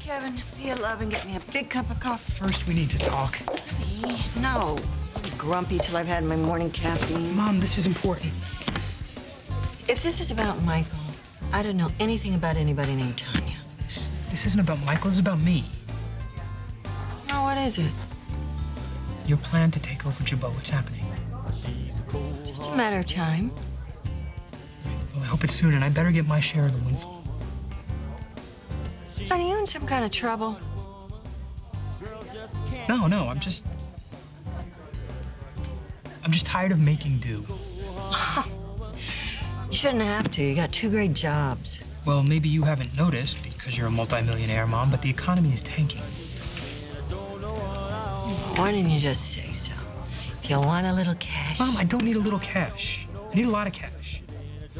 Kevin, be a love and get me a big cup of coffee. First, we need to talk. Me? No. I'll be grumpy till I've had my morning caffeine. Mom, this is important. If this is about Michael, I don't know anything about anybody named Tanya. This isn't about Michael, this is about me. Oh, what is it? Your plan to take over Jabot, what's happening? Just a matter of time. Well, I hope it's soon, and I better get my share of the windfall. Are you in some kind of trouble? No, I'm just tired of making do. You shouldn't have to. You got 2 great jobs. Well, maybe you haven't noticed because you're a multimillionaire, Mom, but the economy is tanking. Why didn't you just say so? If you want a little cash... Mom, I don't need a little cash. I need a lot of cash.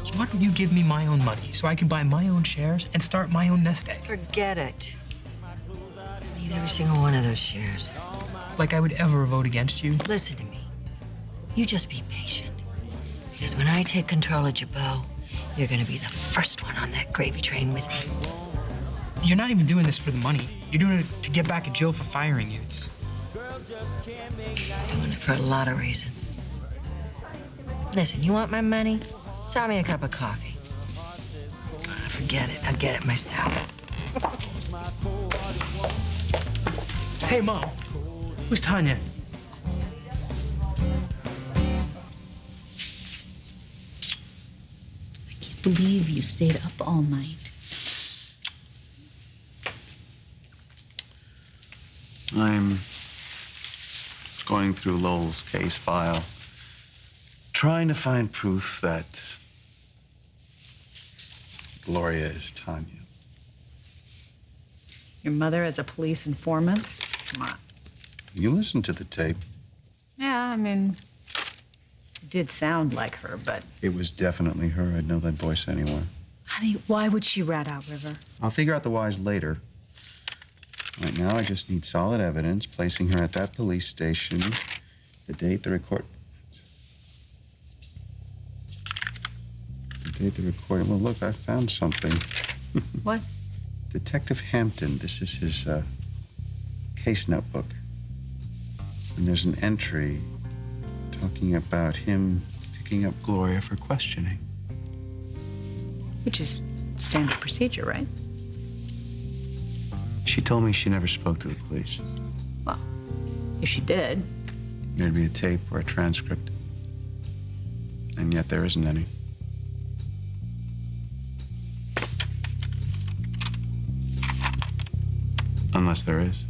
So why don't you give me my own money so I can buy my own shares and start my own nest egg? Forget it. I need every single one of those shares. Like I would ever vote against you? Listen to me. You just be patient. Because when I take control of Jabot, you're gonna be the first one on that gravy train with me. You're not even doing this for the money. You're doing it to get back at Jill for firing you. It's... Doing it for a lot of reasons. Listen, you want my money? Sell me a cup of coffee. Forget it. I'll get it myself. Hey, Mom. Who's Tanya? I can't believe you stayed up all night. I'm going through Lowell's case file, trying to find proof that Gloria is Tanya. Your mother as a police informant? Come on. You listened to the tape. Yeah, I mean, it did sound like her, but... It was definitely her. I'd know that voice anywhere. Honey, why would she rat out River? I'll figure out the whys later. Right now, I just need solid evidence, placing her at that police station, the date, the recording. Well, look, I found something. What? Detective Hampton, this is his case notebook. And there's an entry talking about him picking up Gloria for questioning. Which is standard procedure, right? She told me she never spoke to the police. Well, if she did... There'd be a tape or a transcript. And yet there isn't any. Unless there is.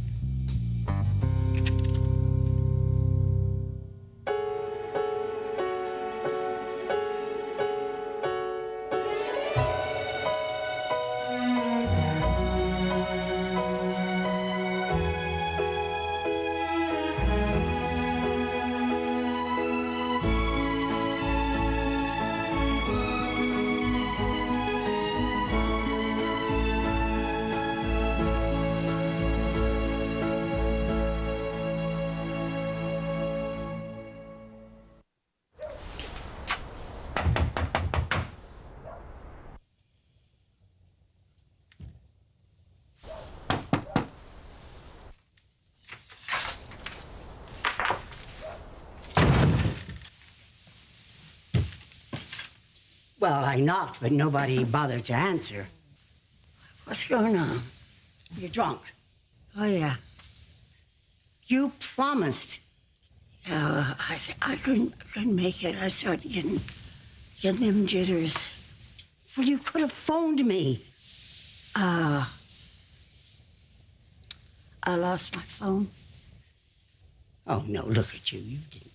Well, I knocked, but nobody bothered to answer. What's going on? You're drunk. Oh, yeah. You promised. I couldn't make it. I started getting them jitters. Well, you could have phoned me. I lost my phone. Oh, no, look at you. You didn't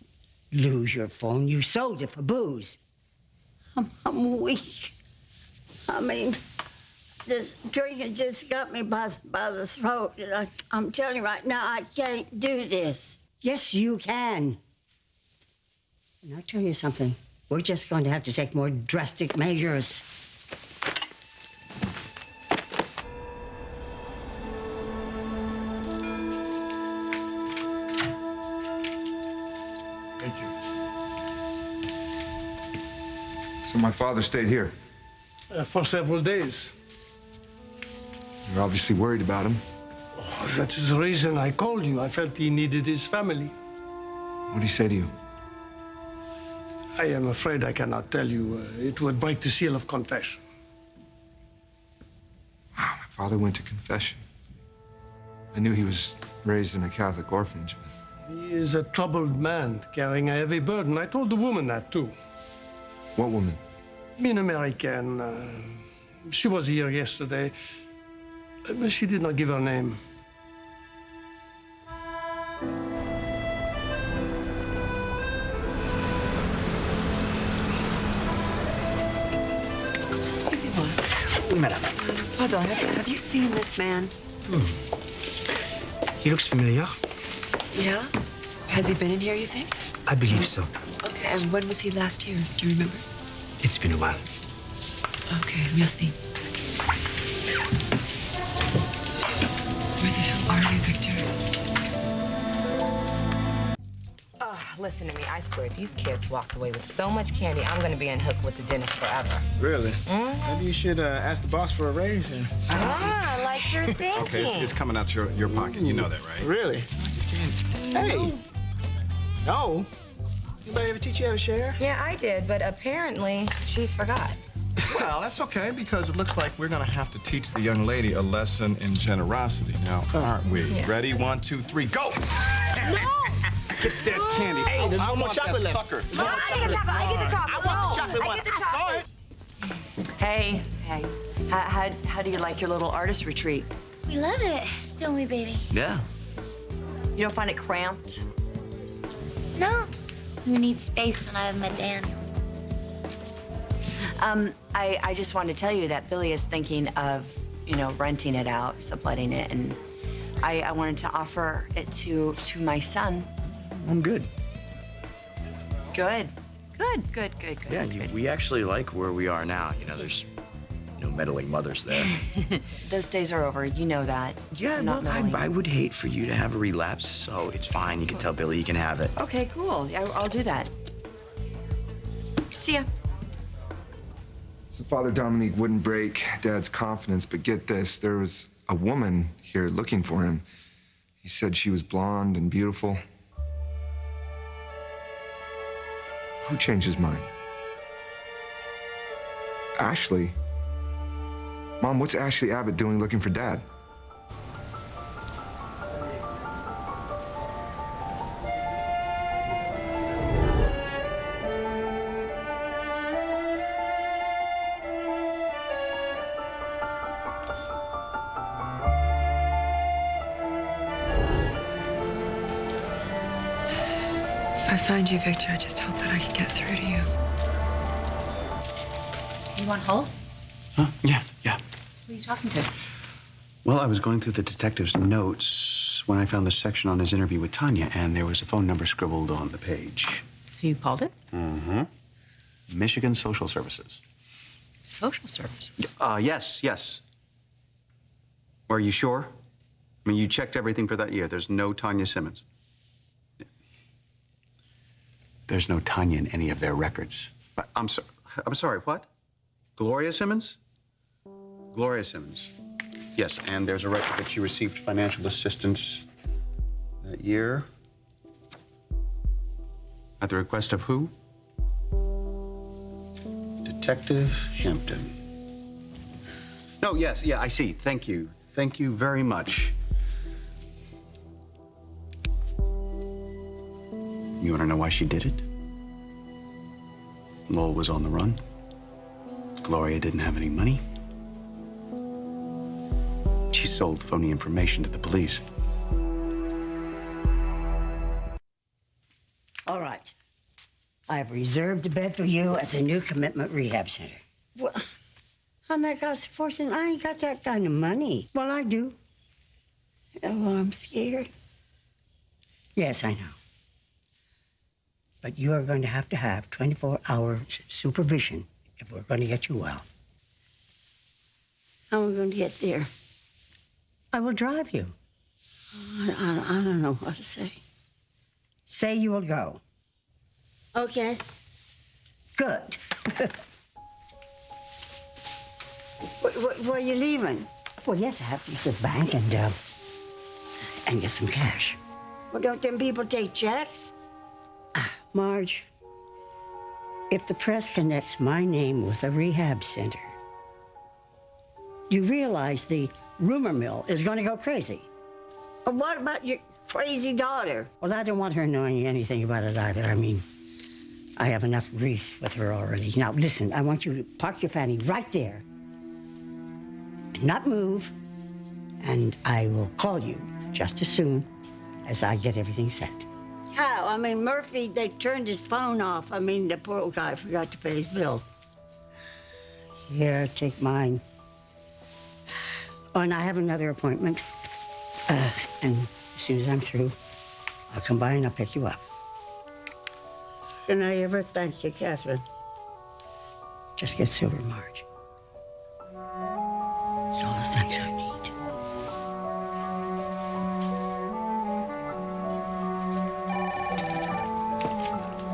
lose your phone. You sold it for booze. I'm weak. I mean, this drinking just got me by the throat. And I'm telling you right now, I can't do this. Yes, you can. And I'll tell you something. We're just going to have to take more drastic measures. Thank you. So my father stayed here? For several days. You're obviously worried about him. That is the reason I called you. I felt he needed his family. What did he say to you? I am afraid I cannot tell you. It would break the seal of confession. My father went to confession. I knew he was raised in a Catholic orphanage, but... He is a troubled man, carrying a heavy burden. I told the woman that, too. What woman? An American. She was here yesterday. But she did not give her name. Excusez-moi. Madame. Pardon, have you seen this man? He looks familiar. Yeah? Has he been in here, you think? I believe so. Okay, and when was he last here? Do you remember? It's been a while. Okay, merci. Where the hell are you, Victor? Listen to me, I swear, these kids walked away with so much candy, I'm gonna be in hook with the dentist forever. Really? Maybe you should ask the boss for a raise. And... I like your thinking. Okay, it's coming out your pocket. You know that, right? Really? Hey. No. Anybody ever teach you how to share? Yeah, I did, but apparently she's forgot. Well, that's okay, because it looks like we're going to have to teach the young lady a lesson in generosity now, aren't we? Yes. Ready? 1, 2, 3, go! No! Get that candy. Hey, there's I one more want chocolate that left. sucker. No, I get the chocolate. I get the chocolate. I want the chocolate one. I get the I saw chocolate. it. Hey. How do you like your little artist retreat? We love it, don't we, baby? Yeah. You don't find it cramped? No. We need space when I have my Daniel. I just wanted to tell you that Billy is thinking of, renting it out, subletting it, and I wanted to offer it to my son. I'm good. Good. Yeah, good. we actually like where we are now. There's no meddling mothers there. Those days are over. You know that. Yeah, I'm not meddling. I would hate for you to have a relapse, so it's fine. You can tell Billy he can have it. Okay, cool. I'll do that. See ya. So Father Dominique wouldn't break Dad's confidence, but get this, there was a woman here looking for him. He said she was blonde and beautiful. Who changed his mind? Ashley? Mom, what's Ashley Abbott doing looking for Dad? If I find you, Victor, I just hope that I can get through to you. You want hold? Huh? Yeah. Who are you talking to? Well, I was going through the detective's notes when I found the section on his interview with Tanya, and there was a phone number scribbled on the page. So you called it? Mm-hmm. Michigan Social Services. Social services? Yes. Are you sure? I mean, you checked everything for that year. There's no Tanya Simmons. There's no Tanya in any of their records. I'm sorry, what? Gloria Simmons? Gloria Simmons. Yes, and there's a record that she received financial assistance that year. At the request of who? Detective Hampton. No, yes, I see. Thank you. Thank you very much. You want to know why she did it? Lowell was on the run. Gloria didn't have any money. She sold phony information to the police. All right. I've reserved a bed for you at the new commitment rehab center. Well, and that costs a fortune. I ain't got that kind of money. Well, I do. Well, I'm scared. Yes, I know. But you are going to have 24-hour supervision if we're going to get you well. How am I going to get there? I will drive you. I don't know what to say. Say you will go. Okay. Good. Where are you leaving? Well, yes, I have to use the bank and and get some cash. Well, don't them people take checks? Marge, if the press connects my name with a rehab center, you realize the rumor mill is going to go crazy. What about your crazy daughter? Well, I don't want her knowing anything about it either. I mean, I have enough grief with her already. Now, listen, I want you to park your fanny right there and not move, and I will call you just as soon as I get everything set. How? I mean, Murphy, they turned his phone off. I mean, the poor guy forgot to pay his bill. Here, take mine. Oh, and I have another appointment. And as soon as I'm through, I'll come by and I'll pick you up. Can I ever thank you, Catherine? Just get sober, Marge. It's all the thanks I need.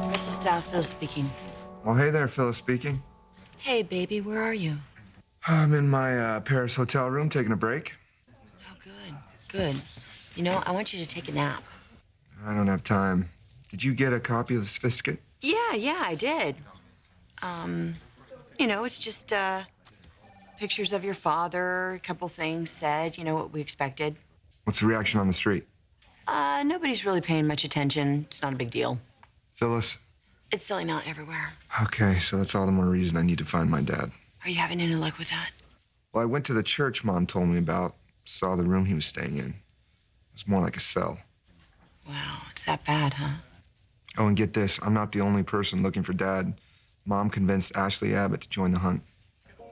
Restless Style, Phil speaking. Well, hey there, Phyllis speaking. Hey, baby, where are you? I'm in my Paris hotel room taking a break. Oh, good. You know, I want you to take a nap. I don't have time. Did you get a copy of the Sophisticate? Yeah, I did. You know, it's just pictures of your father, a couple things said, you know, what we expected. What's the reaction on the street? Nobody's really paying much attention. It's not a big deal. Phyllis? It's selling out everywhere. Okay, so that's all the more reason I need to find my dad. Are you having any luck with that? Well, I went to the church Mom told me about, saw the room he was staying in. It was more like a cell. Wow, it's that bad, huh? Oh, and get this, I'm not the only person looking for Dad. Mom convinced Ashley Abbott to join the hunt.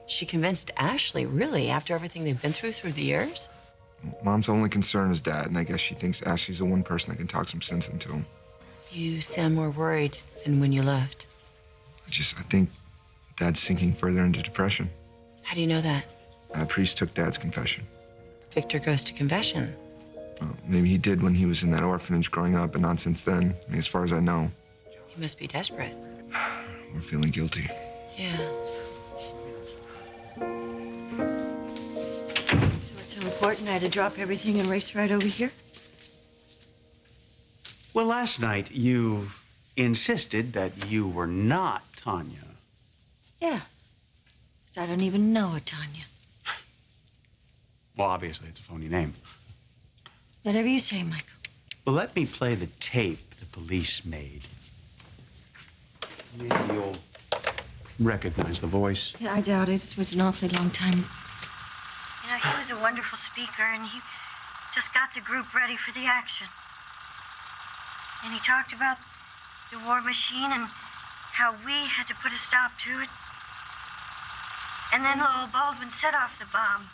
She convinced Ashley, really, after everything they've been through the years? Mom's only concern is Dad, and I guess she thinks Ashley's the one person that can talk some sense into him. You sound more worried than when you left. I think Dad's sinking further into depression. How do you know that? A priest took Dad's confession. Victor goes to confession. Well, maybe he did when he was in that orphanage growing up, but not since then. I mean, as far as I know. He must be desperate. We're feeling guilty. Yeah. So it's so important I had to drop everything and race right over here? Well, last night you insisted that you were not Tanya. Yeah. Because I don't even know a Tanya. Well, obviously it's a phony name. Whatever you say, Michael. Well, let me play the tape the police made. Maybe you'll recognize the voice. Yeah, I doubt it. This was an awfully long time. You know, he was a wonderful speaker, and he just got the group ready for the action. And he talked about the war machine and how we had to put a stop to it. And then Lowell Baldwin set off the bomb.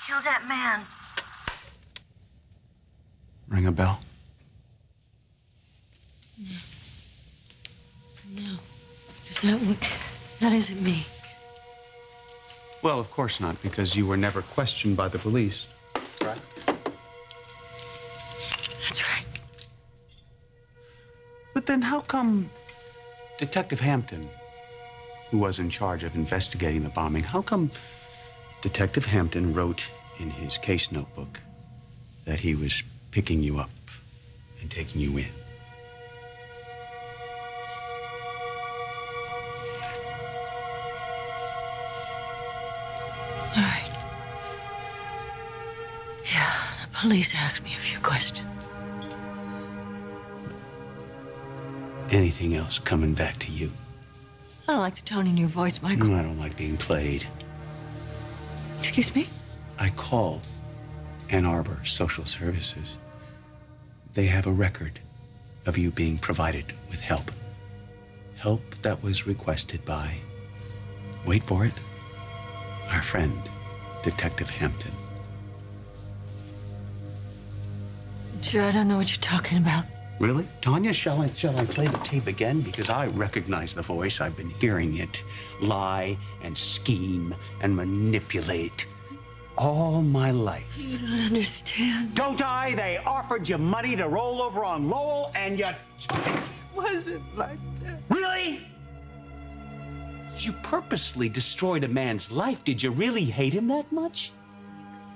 Killed that man. Ring a bell? No. Because that isn't me. Well, of course not, because you were never questioned by the police, right? That's right. But then how come Detective Hampton, who was in charge of investigating the bombing, how come Detective Hampton wrote in his case notebook that he was picking you up and taking you in? All right. Yeah, the police asked me a few questions. Anything else coming back to you? I don't like the tone in your voice, Michael. I don't like being played. Excuse me? I called Ann Arbor Social Services. They have a record of you being provided with help. Help that was requested by, wait for it, our friend, Detective Hampton. Sure, I don't know what you're talking about. Really? Tanya, shall I play the tape again? Because I recognize the voice. I've been hearing it lie and scheme and manipulate all my life. You don't understand. Don't I? They offered you money to roll over on Lowell and you took it. Wasn't like that. Really? You purposely destroyed a man's life. Did you really hate him that much?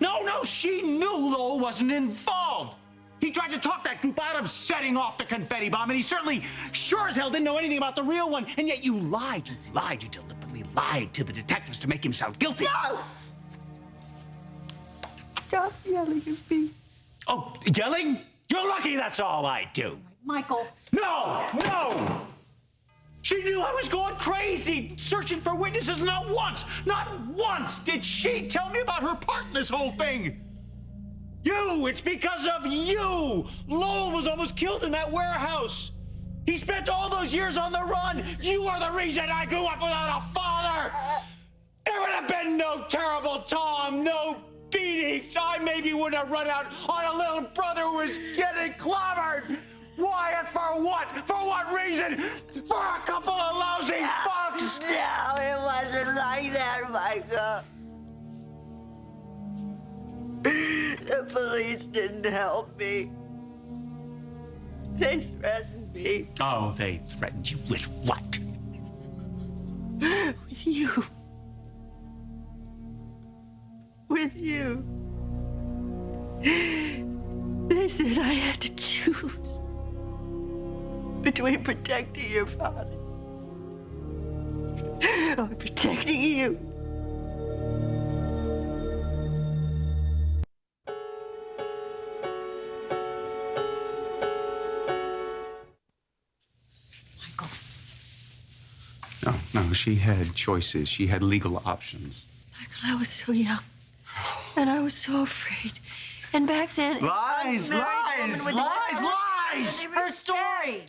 No, she knew Lowell wasn't involved. He tried to talk that group out of setting off the confetti bomb, and he certainly sure as hell didn't know anything about the real one. And yet you lied, you deliberately lied to the detectives to make him sound guilty. No! Stop yelling at me. Oh, yelling? You're lucky that's all I do. Michael. No! She knew I was going crazy, searching for witnesses. Not once did she tell me about her part in this whole thing. It's because of you. Lowell was almost killed in that warehouse. He spent all those years on the run. You are the reason I grew up without a father. There would have been no terrible Tom, no beatings. I maybe wouldn't have run out on a little brother who was getting clobbered. Why and for what? For what reason? For a couple of lousy bucks? No, it wasn't like that, Michael. The police didn't help me. They threatened me. Oh, they threatened you with what? With you. With you. They said I had to choose between protecting your father or protecting you. No, she had choices. She had legal options. Michael, I was so young, and I was so afraid. And back then... Lies! Her story.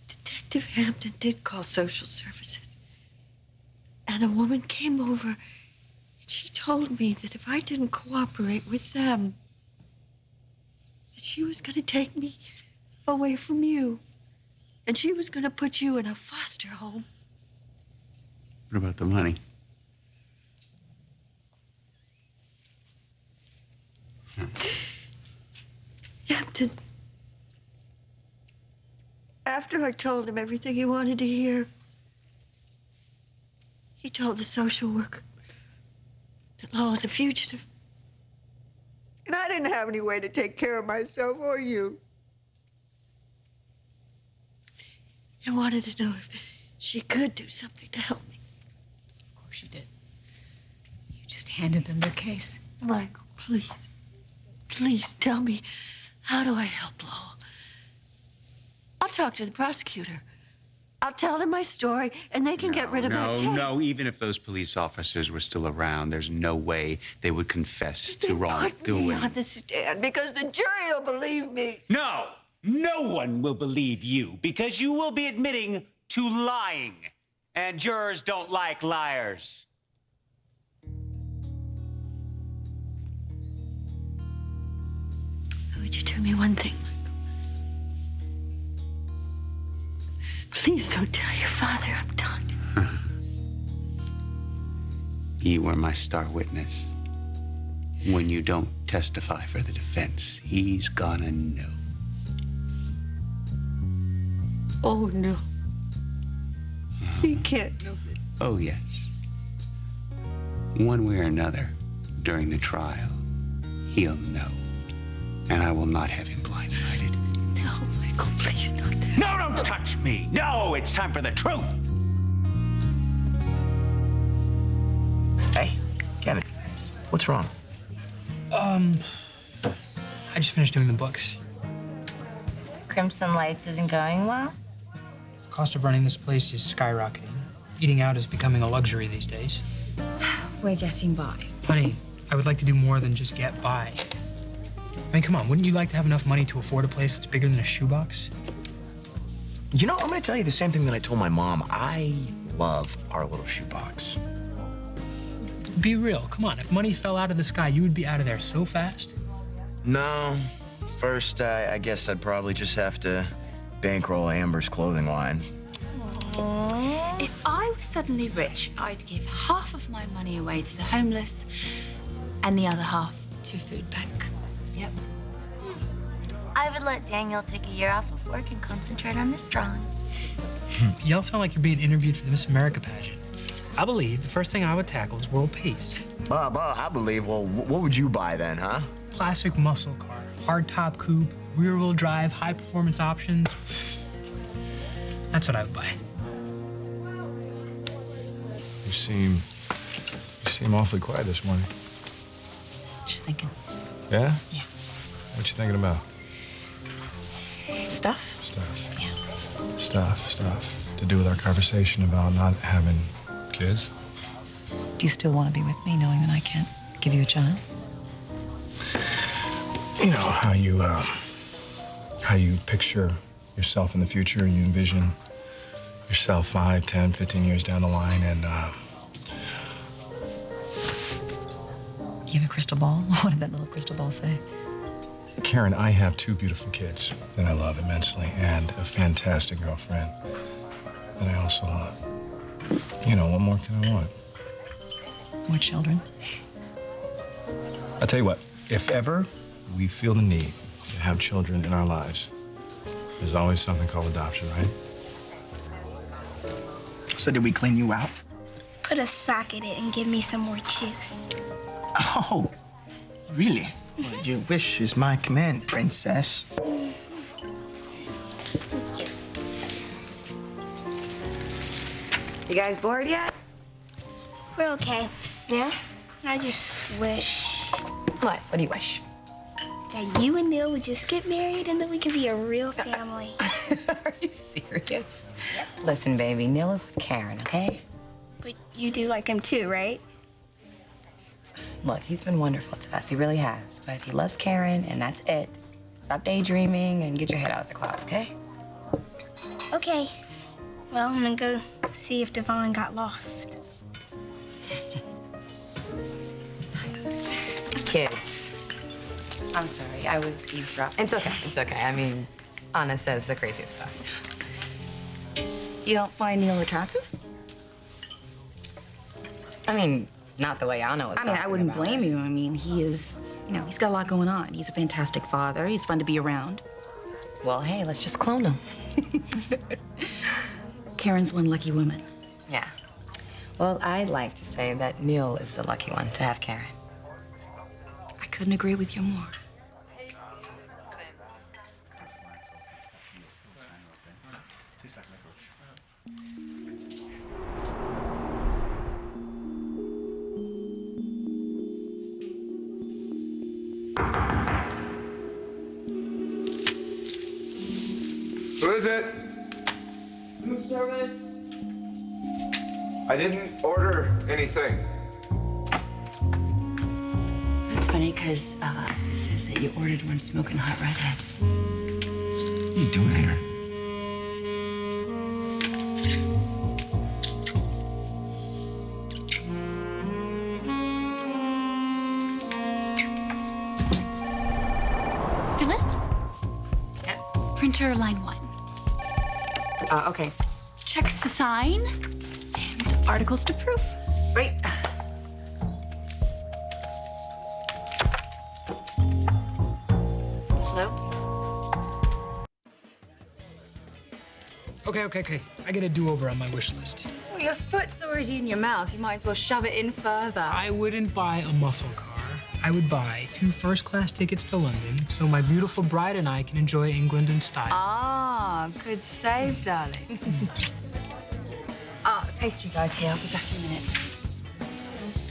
Detective Hampton did call social services. And a woman came over, and she told me that if I didn't cooperate with them, that she was going to take me away from you. And she was going to put you in a foster home. What about the money? Hampton, after I told him everything he wanted to hear, he told the social worker that Lowell was a fugitive. And I didn't have any way to take care of myself or you. He wanted to know if she could do something to help me. Of course you did. You just handed them their case. Michael, please. Please tell me, how do I help Lowell? I'll talk to the prosecutor. I'll tell them my story, and they can get rid of that tape. No, even if those police officers were still around, there's no way they would confess to wrongdoing. Put me on the stand, because the jury will believe me. No one will believe you, because you will be admitting to lying. And jurors don't like liars. Would you do me one thing, Michael? Please don't tell your father I'm done. You were my star witness. When you don't testify for the defense, he's gonna know. Oh, no. He can't know that. Oh, yes. One way or another, during the trial, he'll know. And I will not have him blindsided. No, Michael, please don't. No, don't touch me! No, it's time for the truth! Hey, Kevin, what's wrong? I just finished doing the books. Crimson Lights isn't going well? The cost of running this place is skyrocketing. Eating out is becoming a luxury these days. We're getting by. Honey, I would like to do more than just get by. I mean, come on, wouldn't you like to have enough money to afford a place that's bigger than a shoebox? You know, I'm gonna tell you the same thing that I told my mom. I love our little shoebox. Be real, come on. If money fell out of the sky, you would be out of there so fast. No. First, I guess I'd probably just have to bankroll Amber's clothing line. If I was suddenly rich, I'd give half of my money away to the homeless and the other half to a food bank. Yep. I would let Daniel take a year off of work and concentrate on his drawing. You all sound like you're being interviewed for the Miss America pageant. I believe the first thing I would tackle is world peace. I believe. Well, what would you buy then, huh? Classic muscle car, hardtop coupe, rear-wheel drive, high-performance options. That's what I would buy. You seem awfully quiet this morning. Just thinking. Yeah? Yeah. What you thinking about? Stuff? Stuff. To do with our conversation about not having kids. Do you still want to be with me, knowing that I can't give you a child? You know how you picture yourself in the future, you envision yourself 5, 10, 15 years down the line, and You have a crystal ball? What did that little crystal ball say? Karen, I have 2 beautiful kids that I love immensely and a fantastic girlfriend that I also love. You know, what more can I want? More children? I'll tell you what, if ever we feel the need to have children in our lives, there's always something called adoption, right? So did we clean you out? Put a sock in it and give me some more juice. Oh, really? Well, your wish is my command, princess. You guys bored yet? We're okay. Yeah? I just wish What? What do you wish? that you and Neil would just get married and that we could be a real family. Are you serious? Listen, baby, Neil is with Karen, okay? But you do like him too, right? Look, he's been wonderful to us. He really has. But he loves Karen, and that's it. Stop daydreaming and get your head out of the clouds, okay? Okay. Well, I'm gonna go see if Devon got lost. Kids. I'm sorry, I was eavesdropping. It's okay. I mean, Anna says the craziest stuff. You don't find Neil attractive? I mean, not the way Anna was I mean, I talking wouldn't about blame it. you. I mean, he is, you know, he's got a lot going on. He's a fantastic father. He's fun to be around. Well, hey, let's just clone him. Karen's one lucky woman. Yeah. Well, I'd like to say that Neil is the lucky one to have Karen. I couldn't agree with you more. Who is it? Room service. I didn't order anything. That's funny, because it says that you ordered one smoking hot redhead. What are you doing here? Phyllis? Yep. Printer line 1. Okay. Checks to sign and articles to proof. Right. Hello? Okay. I get a do-over on my wish list. Well, your foot's already in your mouth. You might as well shove it in further. I wouldn't buy a muscle car. I would buy 2 first-class tickets to London so my beautiful bride and I can enjoy England in style. Ah, good save, darling. Pastry guy's here. I'll be back in a minute.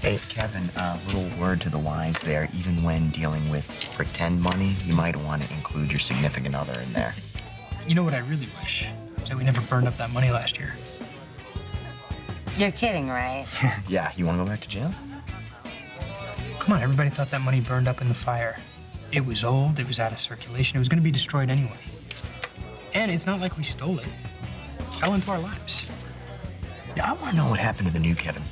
Hey, Kevin, a little word to the wise there. Even when dealing with pretend money, you might want to include your significant other in there. You know what I really wish? Is that we never burned up that money last year. You're kidding, right? Yeah, you want to go back to jail? Come on, everybody thought that money burned up in the fire. It was old, it was out of circulation, it was gonna be destroyed anyway. And it's not like we stole it. It fell into our laps. Yeah, I want to know what happened to the new Kevin.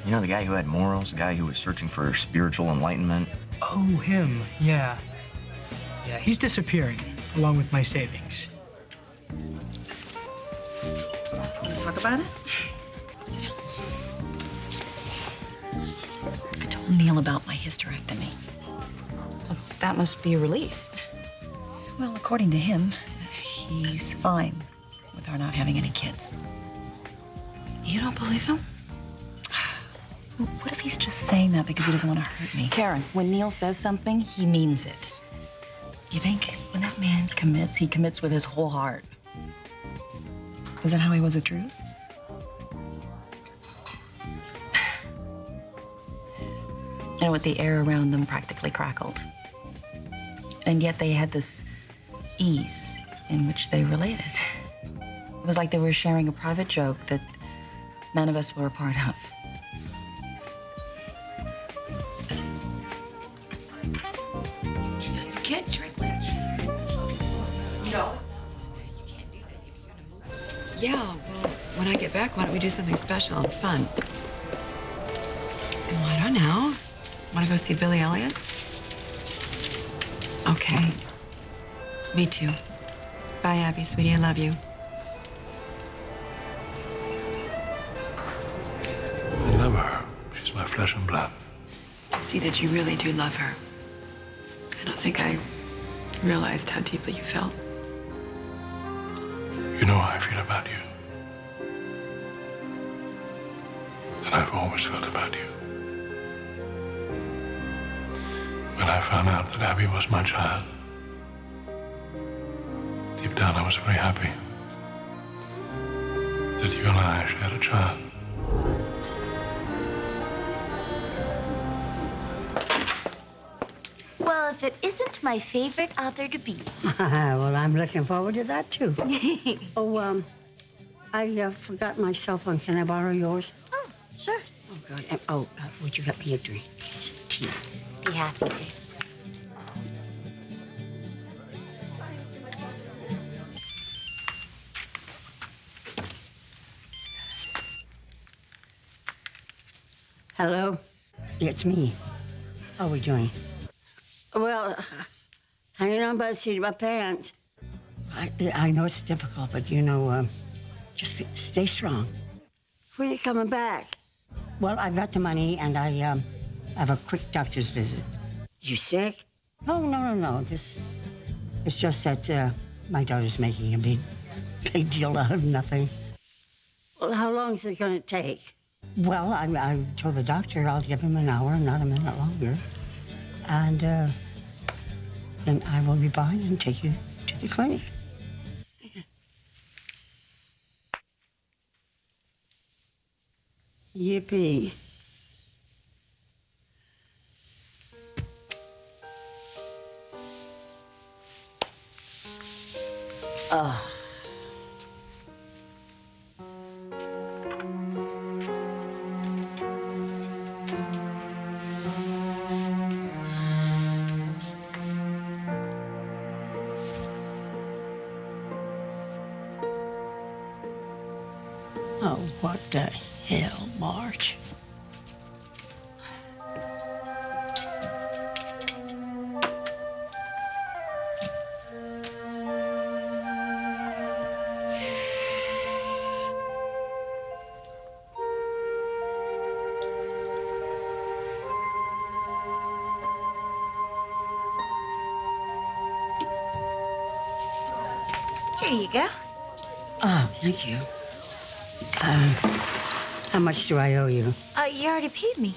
You know, the guy who had morals, the guy who was searching for spiritual enlightenment. Oh, him, yeah. Yeah, he's disappearing, along with my savings. Want to talk about it? Sit down. I told Neil about my hysterectomy. Well, that must be a relief. Well, according to him, he's fine with our not having any kids. You don't believe him? What if he's just saying that because he doesn't want to hurt me? Karen, when Neil says something, he means it. You think? When that man commits, he commits with his whole heart. Is that how he was with Drew? And with the air around them practically crackled. And yet they had this ease in which they related. It was like they were sharing a private joke that none of us were a part of. You can't drink like No. Yeah, well, when I get back, why don't we do something special and fun? Well, I don't know. Want to go see Billy Elliot? Okay. Me too. Bye, Abby, sweetie. I love you. I love her. She's my flesh and blood. See that you really do love her. I don't think I realized how deeply you felt. You know how I feel about you. And I've always felt about you. When I found out that Abby was my child, deep down I was very happy that you and I shared a child. Well, if it isn't my favorite author to beat. Well, I'm looking forward to that, too. Oh, I forgot my cell phone. Can I borrow yours? Oh, sure. Oh, God. And, would you get me a drink? Tea. Be happy to. Hello? It's me. How are we doing? Well, hanging on by the seat of my pants. I know it's difficult, but just stay strong. When are you coming back? Well, I got the money, and I have a quick doctor's visit. You sick? Oh, no. It's just that my daughter's making a big deal out of nothing. Well, how long is it going to take? Well, I told the doctor I'll give him an hour, not a minute longer. And then I will be by and take you to the clinic. Yippee. Oh. Oh, what the hell, Marge? Here you go. Oh, thank you. How much do I owe you? You already paid me.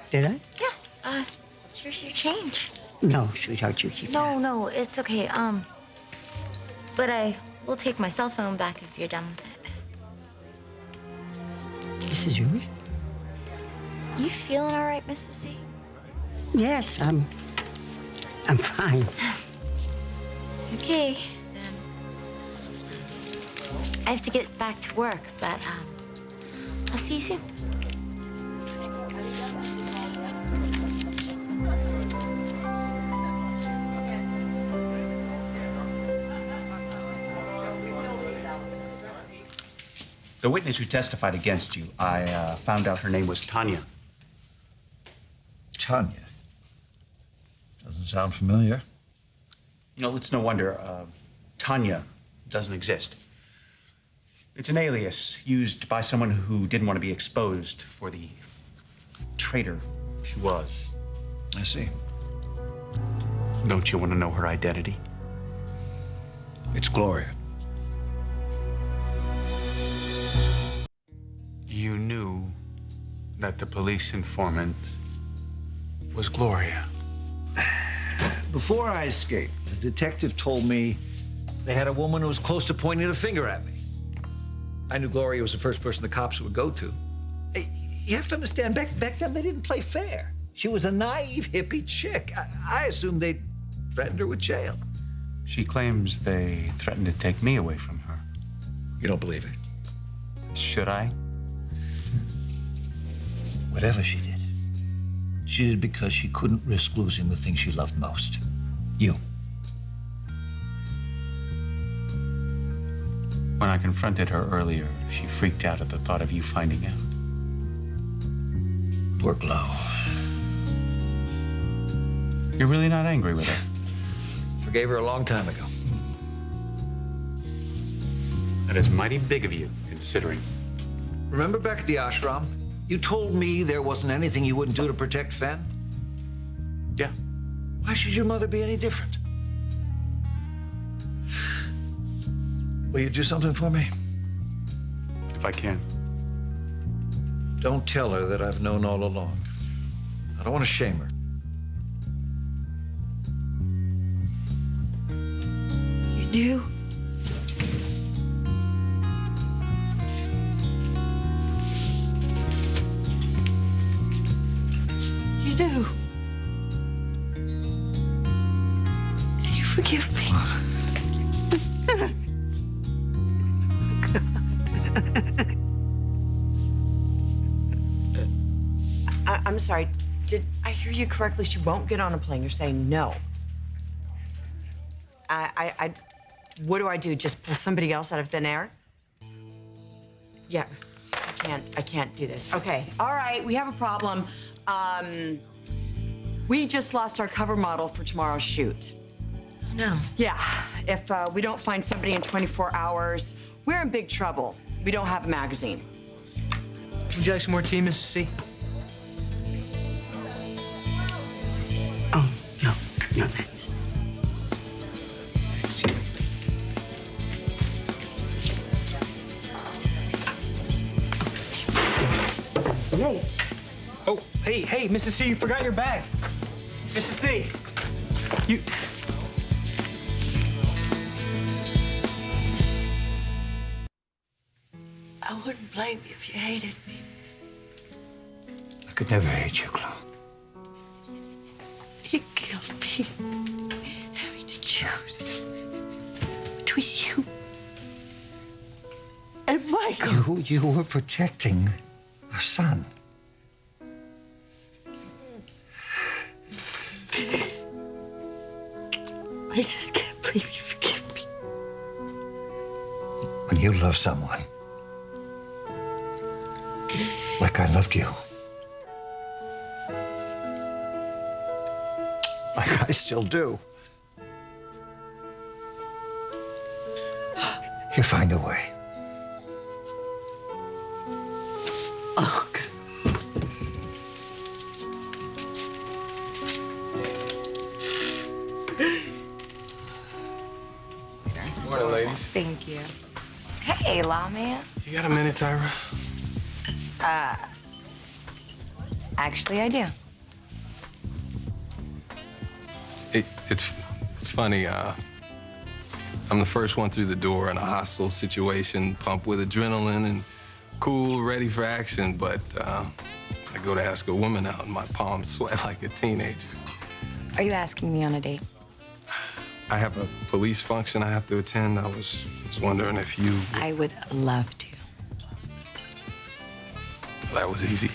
Did I? Yeah. Here's your change. No, sweetheart, you keep it. No, it's okay. But I will take my cell phone back if you're done with it. This is yours? You feeling all right, Mrs. C? Yes, I'm fine. Okay, then. I have to get back to work, but I'll see you soon. The witness who testified against you, I found out her name was Tanya. Tanya? Doesn't sound familiar. You know, it's no wonder Tanya doesn't exist. It's an alias used by someone who didn't want to be exposed for the traitor she was. I see. Don't you want to know her identity? It's Gloria. You knew that the police informant was Gloria. Before I escaped, the detective told me they had a woman who was close to pointing the finger at me. I knew Gloria was the first person the cops would go to. You have to understand, back then they didn't play fair. She was a naive hippie chick. I assumed they threatened her with jail. She claims they threatened to take me away from her. You don't believe it? Should I? Whatever she did because she couldn't risk losing the thing she loved most. You. When I confronted her earlier, she freaked out at the thought of you finding out. Poor Glow. You're really not angry with her? Forgave her a long time ago. That is mighty big of you, considering. Remember back at the ashram? You told me there wasn't anything you wouldn't do to protect Fen? Yeah. Why should your mother be any different? Will you do something for me? If I can. Don't tell her that I've known all along. I don't want to shame her. You knew? You knew? Can you forgive me? I'm sorry. Did I hear you correctly? She won't get on a plane. You're saying no. What do I do? Just pull somebody else out of thin air? Yeah, I can't do this. Okay, all right, we have a problem. We just lost our cover model for tomorrow's shoot. No. Yeah, if we don't find somebody in 24 hours, we're in big trouble. We don't have a magazine. Would you like some more tea, Mrs. C? Oh, no. No, thanks. Late. Oh, hey, Mrs. C, you forgot your bag. Mrs. C, you... I wouldn't blame you if you hated me. I could never hate you, Chloe. You killed me. Having to choose between you and Michael. You were protecting our son. I just can't believe you forgive me. When you love someone, like I loved you, like I still do, you find a way. Oh, God. Morning, ladies. Thank you. Hey, lawman. You got a minute, Tyra? Actually, I do. It's funny. I'm the first one through the door in a hostile situation, pumped with adrenaline and cool, ready for action. But I go to ask a woman out, and my palms sweat like a teenager. Are you asking me on a date? I have a police function I have to attend. I was wondering if you... I would love to. That was easy.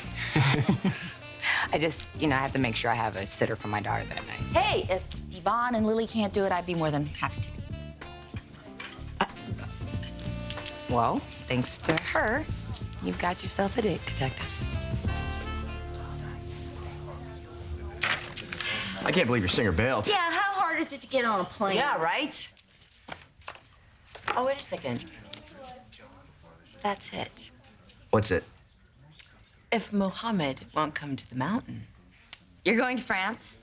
I just, I have to make sure I have a sitter for my daughter that night. Hey, if Yvonne and Lily can't do it, I'd be more than happy to. Well, thanks to her, you've got yourself a date, detective. I can't believe your singer bailed. Yeah, how hard is it to get on a plane? Yeah, right? Oh, wait a second. That's it. What's it? If Mohammed won't come to the mountain. You're going to France?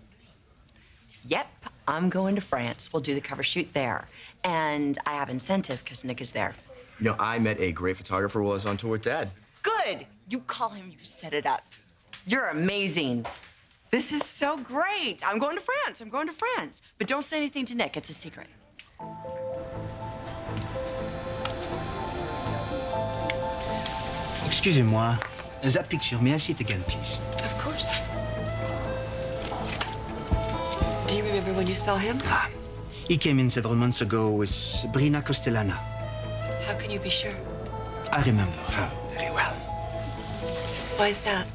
Yep, I'm going to France. We'll do the cover shoot there. And I have incentive because Nick is there. I met a great photographer while I was on tour with Dad. Good. You call him, you set it up. You're amazing. This is so great. I'm going to France. I'm going to France. But don't say anything to Nick. It's a secret. Excusez-moi. That picture, may I see it again, please? Of course. Do you remember when you saw him? He came in several months ago with Sabrina Costellana. How can you be sure? I remember her very well. Why is that?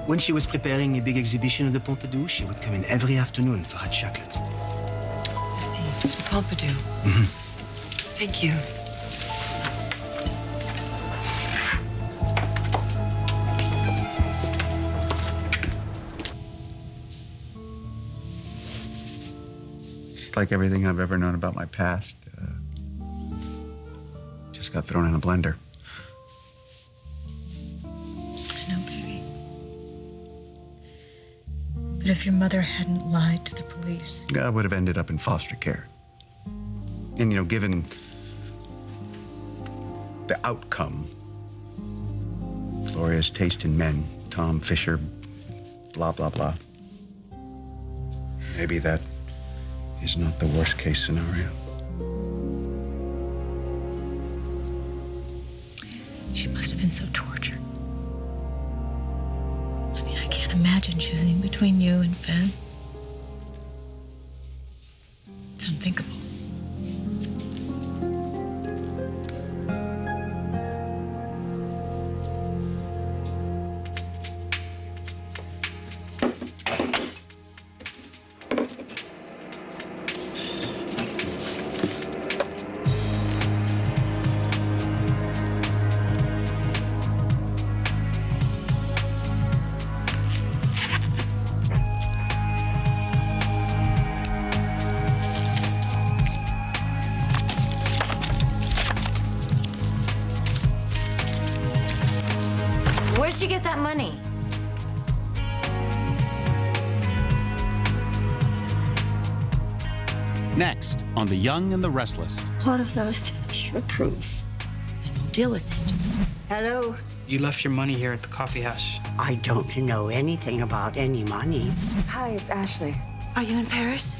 When she was preparing a big exhibition at the Pompidou, she would come in every afternoon for hot chocolate. I see. Pompidou. Mm-hmm. Thank you. It's like everything I've ever known about my past just got thrown in a blender. I know, baby. But if your mother hadn't lied to the police, I would have ended up in foster care. And, you know, given the outcome, Gloria's taste in men, Tom Fisher, blah, blah, blah. Maybe that is not the worst case scenario. she must have been so tortured. I mean, I can't imagine choosing between you and Finn. It's unthinkable. Where'd you get that money? Next on The Young and the Restless. What if those tests were proof? Then we'll deal with it. Hello? You left your money here at the coffee house. I don't know anything about any money. Hi, it's Ashley. Are you in Paris?